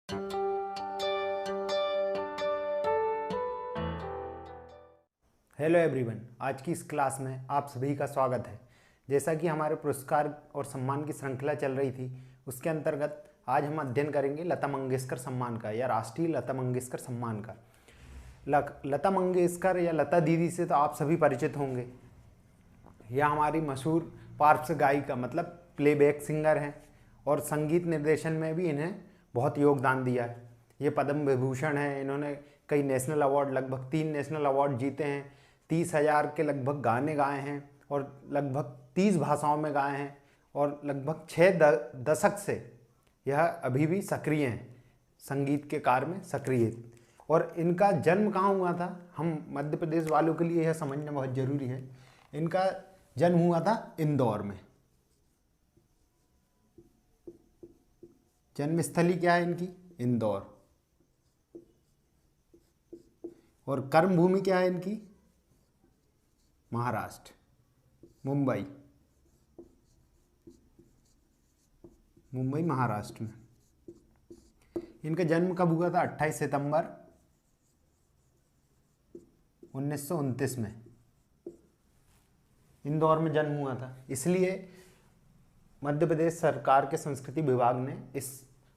Hello everyone, आज की इस क्लास में आप सभी का स्वागत है। जैसा कि हमारे पुरस्कार और सम्मान की श्रृंखला चल रही थी, उसके अंतर्गत आज हम अध्ययन करेंगे लता मंगेशकर सम्मान का या राष्ट्रीय लता मंगेशकर सम्मान का। लता मंगेशकर या लता दीदी से तो आप सभी परिचित होंगे। यह हमारी मशहूर पार्श्व गायिका मतलब प्लेबैक सिंगर हैं और संगीत निर्देशन में भी इन्हें बहुत योगदान दिया है। ये पद्म विभूषण है। इन्होंने कई नेशनल अवार्ड, लगभग 3 नेशनल अवार्ड जीते हैं। 30,000 के लगभग गाने गाए हैं और लगभग 30 भाषाओं में गाए हैं और लगभग 6 दशक से यह अभी भी सक्रिय हैं, संगीत के कार्य में सक्रिय। और इनका जन्म कहाँ हुआ था, हम मध्य प्रदेश वालों के लिए यह समझना बहुत ज़रूरी है। इनका जन्म हुआ था इंदौर में। जन्मस्थली क्या है इनकी? इंदौर। और कर्मभूमि क्या है इनकी? महाराष्ट्र, मुंबई महाराष्ट्र में। इनका जन्म कब हुआ था? 28 सितंबर 1929 में इंदौर में जन्म हुआ था। इसलिए मध्य प्रदेश सरकार के संस्कृति विभाग ने इस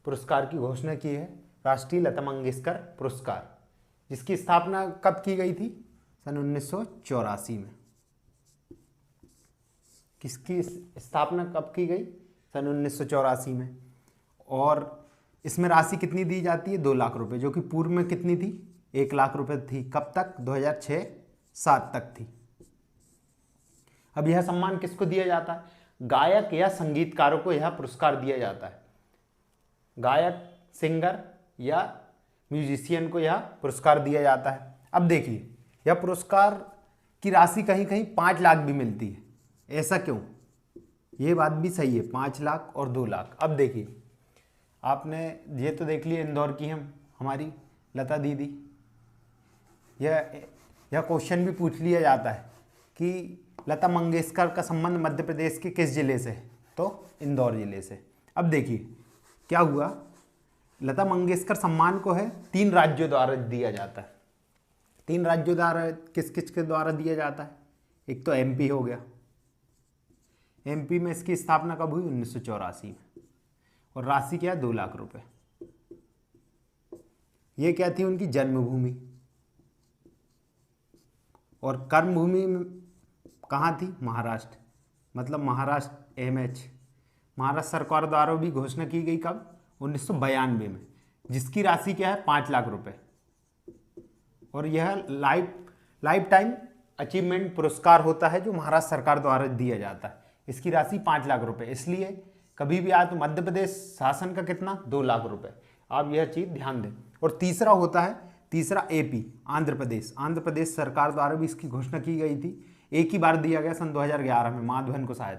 पुरस्कार की घोषणा की है, राष्ट्रीय लता मंगेशकर पुरस्कार, जिसकी स्थापना कब की गई थी? सन 1984 में। किसकी स्थापना कब की गई? सन 1984 में। और इसमें राशि कितनी दी जाती है? 2 लाख रुपए, जो कि पूर्व में कितनी थी? 1 लाख रुपए थी। कब तक? 2006-07 तक थी। अब यह सम्मान किसको दिया जाता है? गायक या संगीतकारों को यह पुरस्कार दिया जाता है। गायक, सिंगर या म्यूजिशियन को यह पुरस्कार दिया जाता है। अब देखिए, यह पुरस्कार की राशि कहीं कहीं 5 लाख भी मिलती है। ऐसा क्यों? ये बात भी सही है, 5 लाख और 2 लाख। अब देखिए, आपने ये तो देख लिया इंदौर की हमारी लता दीदी। यह क्वेश्चन भी पूछ लिया जाता है कि लता मंगेशकर का संबंध मध्य प्रदेश के किस जिले से है? तो इंदौर जिले से। अब देखिए क्या हुआ, लता मंगेशकर सम्मान को है 3 राज्यों द्वारा दिया जाता है। 3 राज्यों द्वारा किस किस के द्वारा दिया जाता है? एक तो एमपी हो गया। एमपी में इसकी स्थापना कब हुई? 1984 में। और राशि क्या है? 2 लाख रुपए। ये क्या थी? उनकी जन्मभूमि। और कर्मभूमि कहाँ थी? महाराष्ट्र, मतलब महाराष्ट्र एमएच। महाराष्ट्र सरकार द्वारा भी घोषणा की गई कब? 1992 में, जिसकी राशि क्या है? 5 लाख रुपए। और यह लाइफ टाइम अचीवमेंट पुरस्कार होता है जो महाराष्ट्र सरकार द्वारा दिया जाता है। इसकी राशि 5 लाख रुपए। इसलिए कभी भी आए तो मध्य प्रदेश शासन का कितना? 2 लाख रुपए। आप यह चीज़ ध्यान दें। और तीसरा होता है, तीसरा एपी, आंध्र प्रदेश। आंध्र प्रदेश सरकार द्वारा भी इसकी घोषणा की गई थी। एक ही बार दिया गया सन 2011 में, माधवन को शायद।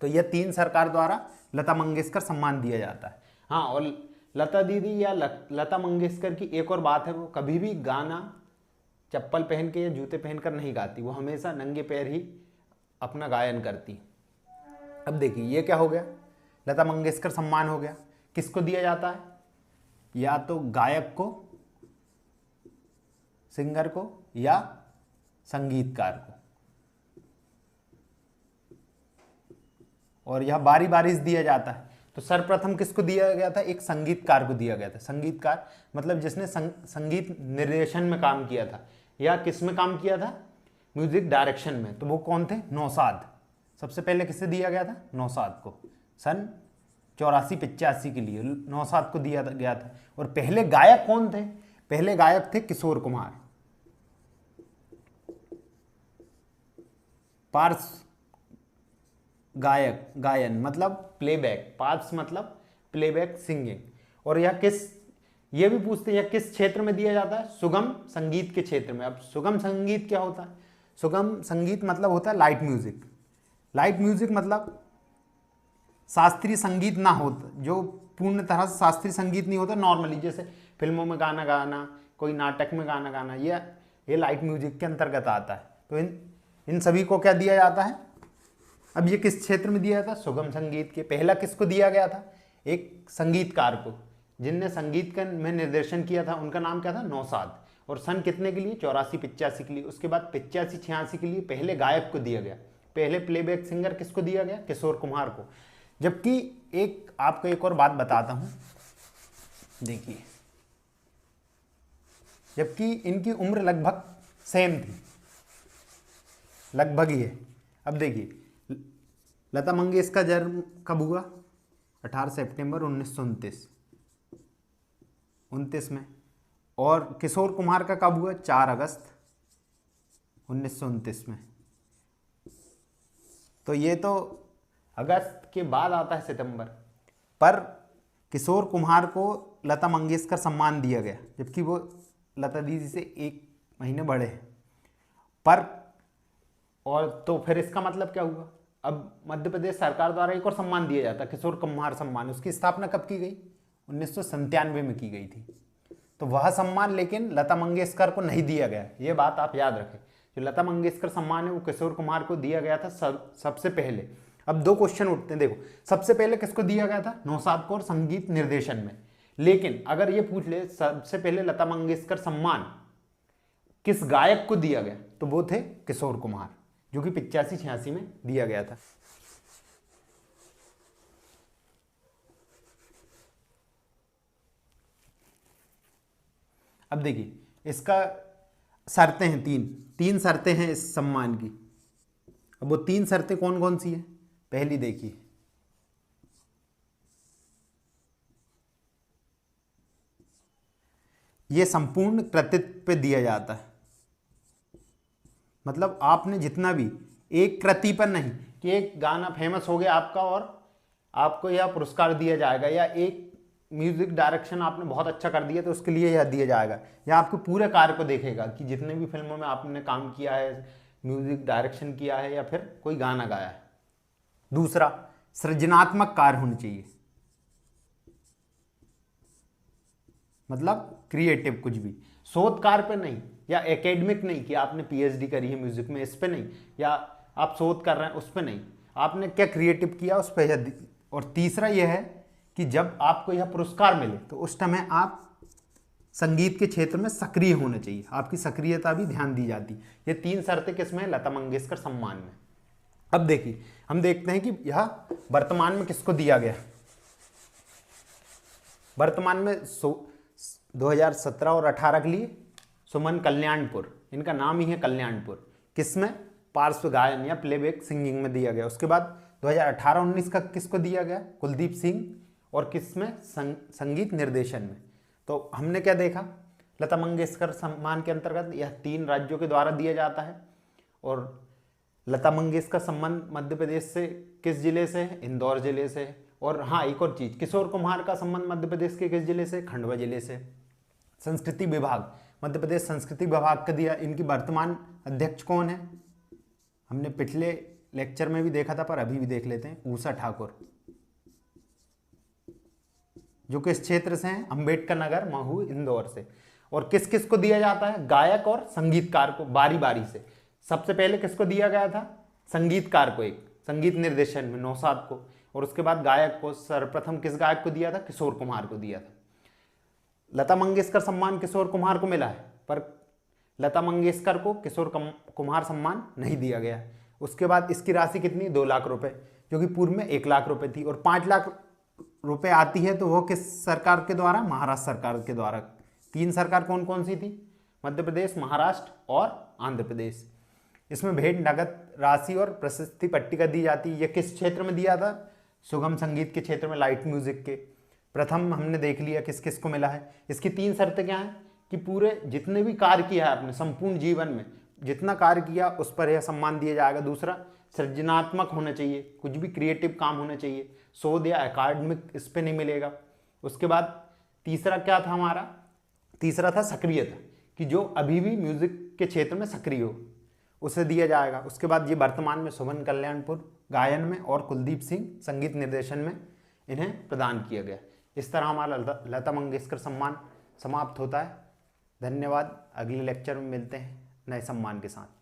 तो यह 3 सरकार द्वारा लता मंगेशकर सम्मान दिया जाता है। हाँ, और लता दीदी या लता मंगेशकर की एक और बात है, वो कभी भी गाना चप्पल पहन के या जूते पहनकर नहीं गाती। वो हमेशा नंगे पैर ही अपना गायन करती। अब देखिए, ये क्या हो गया? लता मंगेशकर सम्मान हो गया। किसको दिया जाता है? या तो गायक को, सिंगर को या संगीतकार को। और यह बारी बारी से दिया जाता है। तो सर्वप्रथम किसको दिया गया था? एक संगीतकार को दिया गया था। संगीतकार मतलब जिसने संगीत निर्देशन में काम किया था या किस में काम किया था? म्यूजिक डायरेक्शन में। तो वो कौन थे? नौशाद। सबसे पहले किसे दिया गया था? नौशाद को। सन 84-85 के लिए नौशाद को दिया गया था। और पहले गायक कौन थे? पहले गायक थे किशोर कुमार। पार्श्व गायन मतलब प्लेबैक, पार्श्व मतलब प्लेबैक सिंगिंग। और ये भी पूछते हैं किस क्षेत्र में दिया जाता है? सुगम संगीत के क्षेत्र में। अब सुगम संगीत क्या होता है? सुगम संगीत मतलब होता है लाइट म्यूजिक। लाइट म्यूजिक मतलब शास्त्रीय संगीत ना हो, जो पूर्ण तरह से शास्त्रीय संगीत नहीं होता, नॉर्मली जैसे फिल्मों में गाना गाना, कोई नाटक में गाना गाना, ये लाइट म्यूजिक के अंतर्गत आता है। तो इन सभी को क्या दिया जाता है? अब ये किस क्षेत्र में दिया था? सुगम संगीत के। पहला किसको दिया गया था? एक संगीतकार को, जिनने संगीत का में निर्देशन किया था उनका नाम क्या था, नौशाद। और सन कितने के लिए, 84-85 के लिए। उसके बाद 85-86 के लिए पहले गायक को दिया गया, पहले प्लेबैक सिंगर किसको दिया गया, किशोर कुमार को। जबकि एक आपको एक और बात बताता हूं, देखिए, जबकि इनकी उम्र लगभग सेम थी, लगभग ही है। अब देखिए, लता मंगेशकर का जन्म कब हुआ, 18 सितंबर 1929 में। और किशोर कुमार का कब हुआ, 4 अगस्त 1929 में। तो ये तो अगस्त के बाद आता है सितंबर। पर किशोर कुमार को लता मंगेशकर सम्मान दिया गया, जबकि वो लता दीदी से 1 महीने बड़े हैं। पर और तो फिर इसका मतलब क्या हुआ, अब मध्य प्रदेश सरकार द्वारा एक और सम्मान दिया जाता है, किशोर कुमार सम्मान। उसकी स्थापना कब की गई, 1997 में की गई थी। तो वह सम्मान लेकिन लता मंगेशकर को नहीं दिया गया, ये बात आप याद रखें। जो लता मंगेशकर सम्मान है वो किशोर कुमार को दिया गया था सबसे पहले। अब 2 क्वेश्चन उठते हैं, देखो, सबसे पहले किसको दिया गया था, नौशाद को, और संगीत निर्देशन में। लेकिन अगर ये पूछ ले सबसे पहले लता मंगेशकर सम्मान किस गायक को दिया गया, तो वो थे किशोर कुमार, जो कि 85-86 में दिया गया था। अब देखिए, इसका शर्तें हैं, 3 शर्तें हैं इस सम्मान की। अब वो 3 शर्तें कौन कौन सी हैं, पहली देखिए, ये संपूर्ण कृतित्व पे दिया जाता है। मतलब आपने जितना भी, एक कृति पर नहीं कि एक गाना फेमस हो गया आपका और आपको यह पुरस्कार दिया जाएगा, या एक म्यूजिक डायरेक्शन आपने बहुत अच्छा कर दिया तो उसके लिए यह दिया जाएगा, या आपके पूरे कार्य को देखेगा कि जितने भी फिल्मों में आपने काम किया है, म्यूजिक डायरेक्शन किया है या फिर कोई गाना गाया है। दूसरा, सृजनात्मक कार्य होने चाहिए, मतलब क्रिएटिव कुछ भी, शोध कार्य पे नहीं, या एकेडमिक नहीं कि आपने पीएचडी करी है म्यूजिक में, इस पे नहीं, या आप शोध कर रहे हैं उस पे नहीं, आपने क्या क्रिएटिव किया उस पे। और तीसरा यह है कि जब आपको यह पुरस्कार मिले तो उस समय आप संगीत के क्षेत्र में सक्रिय होना चाहिए, आपकी सक्रियता भी ध्यान दी जाती। ये 3 शर्तें किसमें, लता मंगेशकर सम्मान में। अब देखिए, हम देखते हैं कि यह वर्तमान में किसको दिया गया। वर्तमान में 2017 और 18 के लिए सुमन कल्याणपुर, इनका नाम ही है कल्याणपुर, किसमें, पार्श्व गायन या प्लेबैक सिंगिंग में दिया गया। उसके बाद 2018-19 का किसको दिया गया, कुलदीप सिंह, और किसमें, संगीत निर्देशन में। तो हमने क्या देखा, लता मंगेशकर सम्मान के अंतर्गत यह 3 राज्यों के द्वारा दिया जाता है। और लता मंगेशकर सम्मान मध्य प्रदेश से किस जिले से है, इंदौर जिले से। और हाँ, एक और चीज़, किशोर कुमार का सम्मान मध्य प्रदेश के किस जिले से, खंडवा जिले से। संस्कृति विभाग, मध्य प्रदेश संस्कृति विभाग का दिया, इनकी वर्तमान अध्यक्ष कौन है, हमने पिछले लेक्चर में भी देखा था पर अभी भी देख लेते हैं, ऊषा ठाकुर, जो किस क्षेत्र से हैं, अंबेडकर नगर, महू, इंदौर से। और किस किस को दिया जाता है, गायक और संगीतकार को बारी बारी से। सबसे पहले किसको दिया गया था, संगीतकार को, एक संगीत निर्देशन में नौशाद को। और उसके बाद गायक को सर्वप्रथम किस गायक को दिया था, किशोर कुमार को दिया था। लता मंगेशकर सम्मान किशोर कुमार को मिला है, पर लता मंगेशकर को किशोर कुमार सम्मान नहीं दिया गया। उसके बाद इसकी राशि कितनी, 2 लाख रुपए, जो कि पूर्व में 1 लाख रुपए थी। और 5 लाख रुपए आती है तो वो किस सरकार के द्वारा, महाराष्ट्र सरकार के द्वारा। 3 सरकार कौन कौन सी थी, मध्य प्रदेश, महाराष्ट्र और आंध्र प्रदेश। इसमें भेंट, नगद राशि और प्रशस्ति पट्टिका दी जाती है। ये किस क्षेत्र में दिया था, सुगम संगीत के क्षेत्र में, लाइट म्यूजिक के। प्रथम हमने देख लिया किस किस को मिला है। इसकी 3 शर्तें क्या हैं कि पूरे जितने भी कार्य किया है आपने संपूर्ण जीवन में, जितना कार्य किया उस पर यह सम्मान दिया जाएगा। दूसरा, सृजनात्मक होना चाहिए, कुछ भी क्रिएटिव काम होना चाहिए, शोध या अकादमिक इस पे नहीं मिलेगा। उसके बाद तीसरा क्या था हमारा, तीसरा था सक्रियता, कि जो अभी भी म्यूजिक के क्षेत्र में सक्रिय हो उसे दिया जाएगा। उसके बाद ये वर्तमान में सुमन कल्याणपुर गायन में और कुलदीप सिंह संगीत निर्देशन में इन्हें प्रदान किया गया। इस तरह हमारा लता मंगेशकर सम्मान समाप्त होता है। धन्यवाद। अगले लेक्चर में मिलते हैं नए सम्मान के साथ।